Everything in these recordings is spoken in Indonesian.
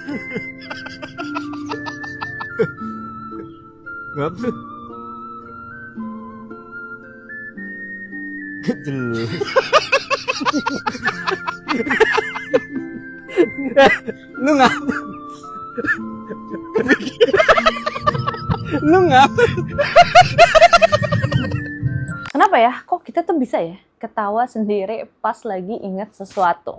Ngap tuh. Jelas. Lu ngap. Lu ngap. Kenapa ya? Kok kita tuh bisa ya ketawa sendiri pas lagi ingat sesuatu?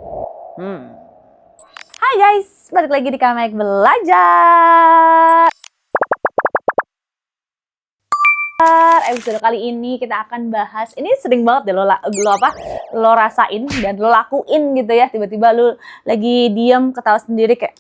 Hai guys, balik lagi di Kamek Belajar. Episode kali ini kita akan bahas, ini sering banget deh lo rasain dan lo lakuin gitu ya. Tiba-tiba lo lagi diem ketawa sendiri kayak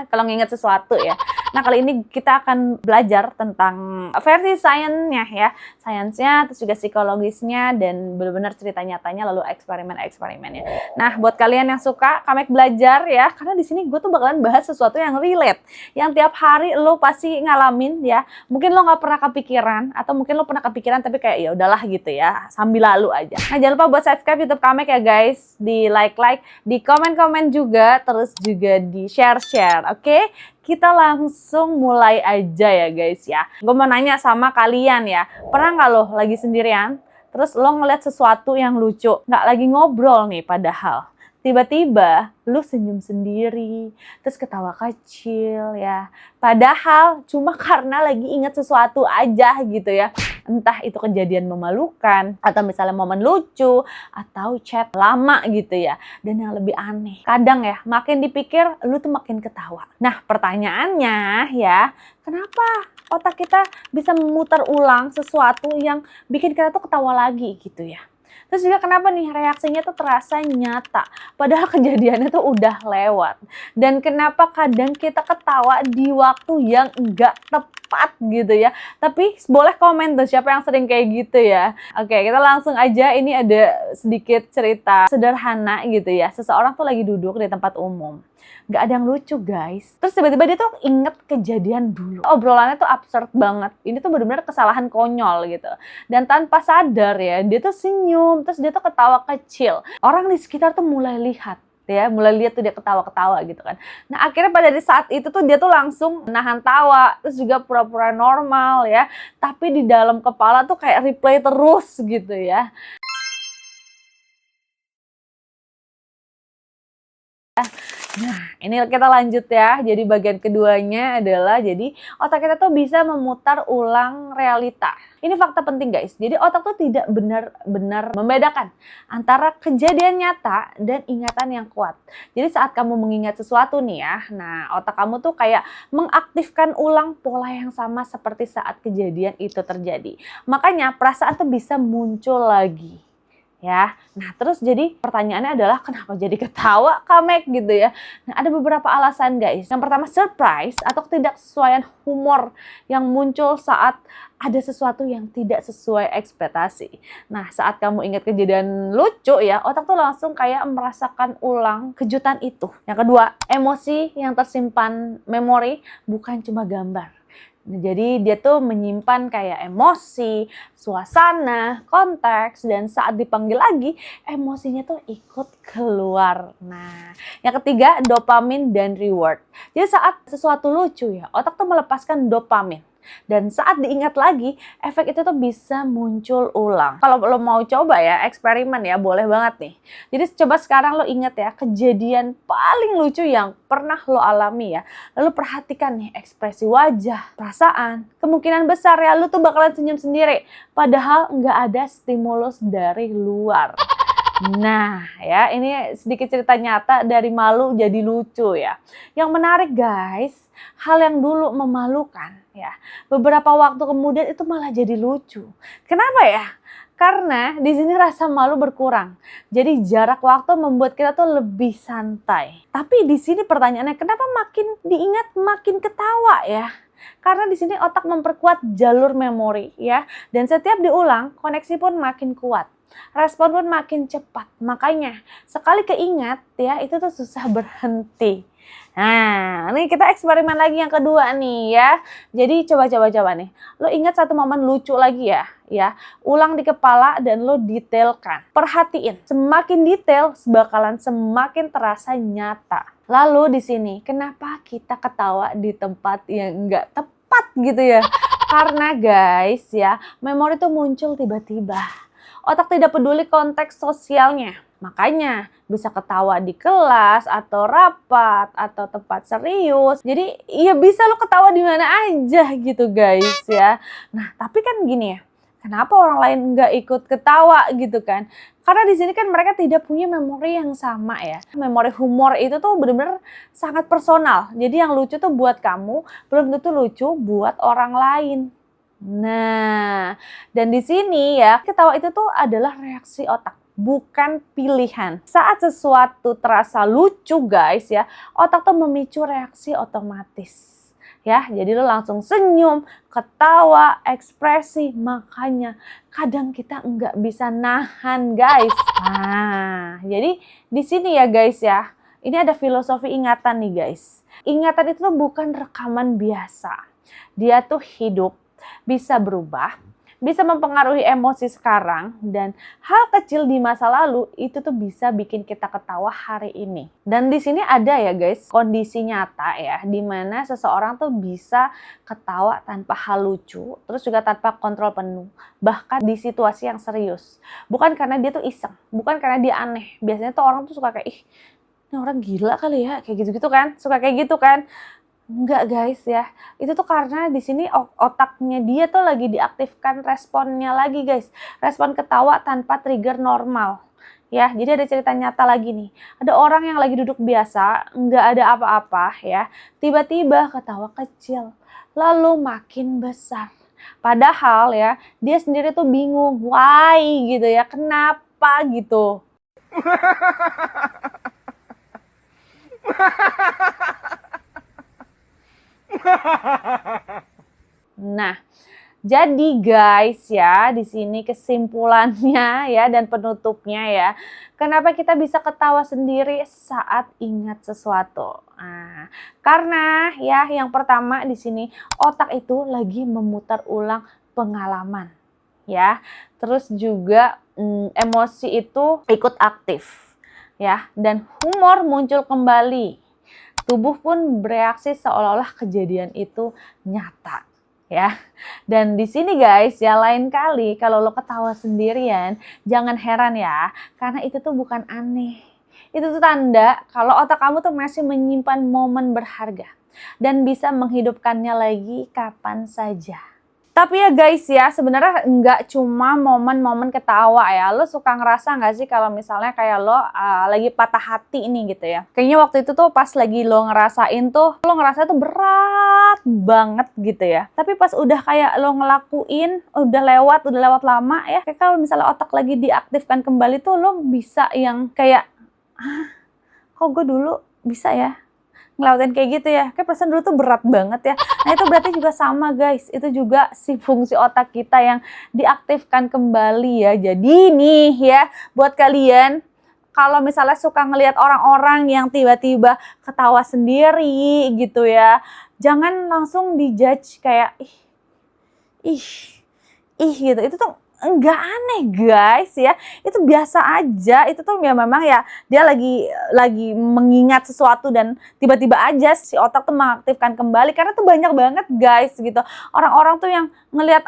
kalau nginget sesuatu ya. Nah, kali ini kita akan belajar tentang versi sainsnya ya. Sainsnya, terus juga psikologisnya, dan benar-benar cerita nyatanya, lalu eksperimen-eksperimennya. Nah, buat kalian yang suka Kamek Belajar ya, karena di sini gue tuh bakalan bahas sesuatu yang relate. Yang tiap hari lo pasti ngalamin ya. Mungkin lo nggak pernah kepikiran, atau mungkin lo pernah kepikiran tapi kayak ya udahlah gitu ya, sambil lalu aja. Nah, jangan lupa buat subscribe YouTube Kamek ya guys. Di like, di komen-komen juga, terus juga di share-share, oke? Kita langsung mulai aja ya guys ya. Gue mau nanya sama kalian ya. Pernah nggak lo lagi sendirian, terus lo ngeliat sesuatu yang lucu, nggak lagi ngobrol nih padahal. Tiba-tiba lu senyum sendiri, terus ketawa kecil ya. Padahal cuma karena lagi inget sesuatu aja gitu ya. Entah itu kejadian memalukan, atau misalnya momen lucu, atau chat lama gitu ya. Dan yang lebih aneh, kadang ya makin dipikir lu tuh makin ketawa. Nah pertanyaannya ya, kenapa otak kita bisa memutar ulang sesuatu yang bikin kita tuh ketawa lagi gitu ya? Terus juga kenapa nih reaksinya tuh terasa nyata, padahal kejadiannya tuh udah lewat. Dan kenapa kadang kita ketawa di waktu yang enggak tepat gitu ya. Tapi boleh komen tuh siapa yang sering kayak gitu ya. Oke, kita langsung aja, ini ada sedikit cerita sederhana gitu ya. Seseorang tuh lagi duduk di tempat umum. Gak ada yang lucu guys. Terus tiba-tiba dia tuh inget kejadian dulu. Obrolannya tuh absurd banget. Ini tuh benar-benar kesalahan konyol gitu. Dan tanpa sadar ya, dia tuh senyum. Terus dia tuh ketawa kecil. Orang di sekitar tuh mulai lihat tuh dia ketawa-ketawa gitu kan. Nah akhirnya pada saat itu tuh dia tuh langsung nahan tawa. Terus juga pura-pura normal ya. Tapi di dalam kepala tuh kayak replay terus gitu ya. Nah, ini kita lanjut ya. Jadi bagian keduanya adalah jadi otak kita tuh bisa memutar ulang realita. Ini fakta penting guys. Jadi otak tuh tidak benar-benar membedakan antara kejadian nyata dan ingatan yang kuat. Jadi saat kamu mengingat sesuatu nih ya, nah otak kamu tuh kayak mengaktifkan ulang pola yang sama seperti saat kejadian itu terjadi. Makanya perasaan tuh bisa muncul lagi. Ya, nah terus jadi pertanyaannya adalah kenapa jadi ketawa Kamek gitu ya. Nah ada beberapa alasan guys. Yang pertama surprise atau ketidaksesuaian humor yang muncul saat ada sesuatu yang tidak sesuai ekspektasi. Nah saat kamu ingat kejadian lucu ya, otak tuh langsung kayak merasakan ulang kejutan itu. Yang kedua, emosi yang tersimpan memori bukan cuma gambar. Jadi dia tuh menyimpan kayak emosi, suasana, konteks, dan saat dipanggil lagi, emosinya tuh ikut keluar. Nah, yang ketiga, dopamin dan reward. Jadi saat sesuatu lucu ya, otak tuh melepaskan dopamin. Dan saat diingat lagi, efek itu tuh bisa muncul ulang. Kalau lo mau coba ya, eksperimen ya, boleh banget nih. Jadi coba sekarang lo ingat ya, kejadian paling lucu yang pernah lo alami ya. Lalu perhatikan nih ekspresi wajah, perasaan. Kemungkinan besar ya, lo tuh bakalan senyum sendiri. Padahal nggak ada stimulus dari luar. Nah ya, ini sedikit cerita nyata dari malu jadi lucu ya. Yang menarik guys, hal yang dulu memalukan ya, beberapa waktu kemudian itu malah jadi lucu. Kenapa ya? Karena di sini rasa malu berkurang. Jadi jarak waktu membuat kita tuh lebih santai. Tapi di sini pertanyaannya, kenapa makin diingat makin ketawa ya? Karena di sini otak memperkuat jalur memori ya, dan setiap diulang koneksi pun makin kuat. Respon pun makin cepat. Makanya sekali keingat ya, itu tuh susah berhenti. Nah, ini kita eksperimen lagi yang kedua nih ya. Jadi coba nih. Lo ingat satu momen lucu lagi ya. Ulang di kepala dan lo detailkan. Perhatiin, semakin detail bakalan semakin terasa nyata. Lalu di sini, kenapa kita ketawa di tempat yang nggak tepat gitu ya? Karena guys ya, memori itu muncul tiba-tiba. Otak tidak peduli konteks sosialnya. Makanya bisa ketawa di kelas atau rapat atau tempat serius. Jadi ya bisa lo ketawa di mana aja gitu guys ya. Nah tapi kan gini ya, kenapa orang lain nggak ikut ketawa gitu kan? Karena di sini kan mereka tidak punya memori yang sama ya. Memori humor itu tuh benar-benar sangat personal. Jadi yang lucu tuh buat kamu, belum tentu lucu buat orang lain. Nah, dan di sini ya, ketawa itu tuh adalah reaksi otak, bukan pilihan. Saat sesuatu terasa lucu guys ya, otak tuh memicu reaksi otomatis. Ya, jadi lo langsung senyum, ketawa, ekspresi. Makanya kadang kita nggak bisa nahan guys. Nah, jadi di sini ya guys ya, ini ada filosofi ingatan nih guys. Ingatan itu tuh bukan rekaman biasa. Dia tuh hidup, bisa berubah, bisa mempengaruhi emosi sekarang, dan hal kecil di masa lalu itu tuh bisa bikin kita ketawa hari ini. Dan di sini ada ya guys, kondisi nyata ya, di mana seseorang tuh bisa ketawa tanpa hal lucu, terus juga tanpa kontrol penuh, bahkan di situasi yang serius. Bukan karena dia tuh iseng, bukan karena dia aneh. Biasanya tuh orang tuh suka kayak, ih, ini orang gila kali ya, kayak gitu-gitu kan, suka kayak gitu kan. Enggak guys ya, itu tuh karena di sini otaknya dia tuh lagi diaktifkan responnya lagi guys. Respon ketawa tanpa trigger normal. Ya, jadi ada cerita nyata lagi nih. Ada orang yang lagi duduk biasa, nggak ada apa-apa ya. Tiba-tiba ketawa kecil, lalu makin besar. Padahal ya, dia sendiri tuh bingung, why gitu ya, kenapa gitu. Nah, jadi guys ya, di sini kesimpulannya ya dan penutupnya ya. Kenapa kita bisa ketawa sendiri saat ingat sesuatu? Nah, karena ya yang pertama di sini otak itu lagi memutar ulang pengalaman ya. Terus juga emosi itu ikut aktif ya, dan humor muncul kembali. Tubuh pun bereaksi seolah-olah kejadian itu nyata ya. Dan di sini guys ya, lain kali kalau lo ketawa sendirian, jangan heran ya, karena itu tuh bukan aneh. Itu tuh tanda kalau otak kamu tuh masih menyimpan momen berharga dan bisa menghidupkannya lagi kapan saja. Tapi ya guys ya, sebenarnya nggak cuma momen-momen ketawa ya. Lo suka ngerasa nggak sih kalau misalnya kayak lo lagi patah hati ini gitu ya. Kayaknya waktu itu tuh pas lagi lo ngerasain tuh, lo ngerasa tuh berat banget gitu ya. Tapi pas udah kayak lo ngelakuin, udah lewat lama ya. Kayak kalau misalnya otak lagi diaktifkan kembali tuh, lo bisa yang kayak, kok gue dulu bisa ya ngelawatin kayak gitu ya, kayak perasaan dulu tuh berat banget ya. Nah itu berarti juga sama guys, itu juga si fungsi otak kita yang diaktifkan kembali ya. Jadi nih ya, buat kalian kalau misalnya suka ngelihat orang-orang yang tiba-tiba ketawa sendiri gitu ya, jangan langsung dijudge kayak ih gitu. Itu tuh enggak aneh guys ya, itu biasa aja. Itu tuh ya memang ya dia lagi mengingat sesuatu dan tiba-tiba aja si otak tuh mengaktifkan kembali, karena tuh banyak banget guys gitu orang-orang tuh yang ngelihat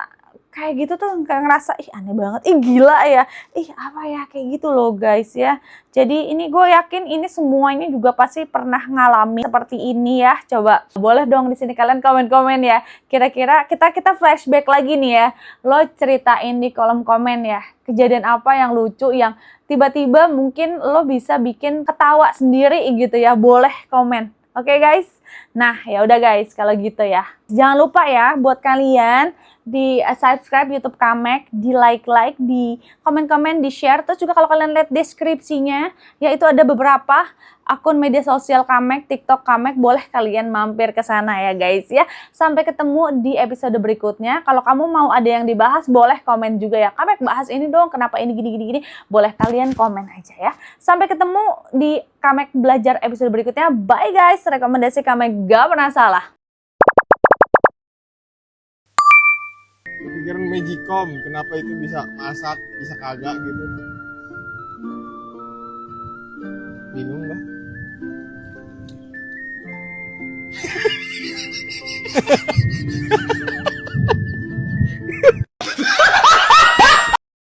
kayak gitu tuh kayak ngerasa ih aneh banget, ih gila ya, ih apa ya, kayak gitu loh guys ya. Jadi ini gue yakin ini semuanya juga pasti pernah ngalami seperti ini ya. Coba boleh dong di sini kalian komen-komen ya. Kira-kira kita flashback lagi nih ya. Lo ceritain di kolom komen ya. Kejadian apa yang lucu yang tiba-tiba mungkin lo bisa bikin ketawa sendiri gitu ya. Boleh komen. Oke guys. Nah, ya udah guys kalau gitu ya. Jangan lupa ya buat kalian di subscribe YouTube Kamek, di like, di komen-komen, di share. Terus juga kalau kalian lihat deskripsinya, ya itu ada beberapa akun media sosial Kamek, TikTok Kamek, boleh kalian mampir ke sana ya guys ya. Sampai ketemu di episode berikutnya. Kalau kamu mau ada yang dibahas, boleh komen juga ya. Kamek bahas ini dong, kenapa ini gini. Boleh kalian komen aja ya. Sampai ketemu di Kamek Belajar episode berikutnya. Bye guys, rekomendasi Kamek gak pernah salah. Kepikiran Magicom, kenapa itu bisa masak, bisa kagak gitu. Bingung lah.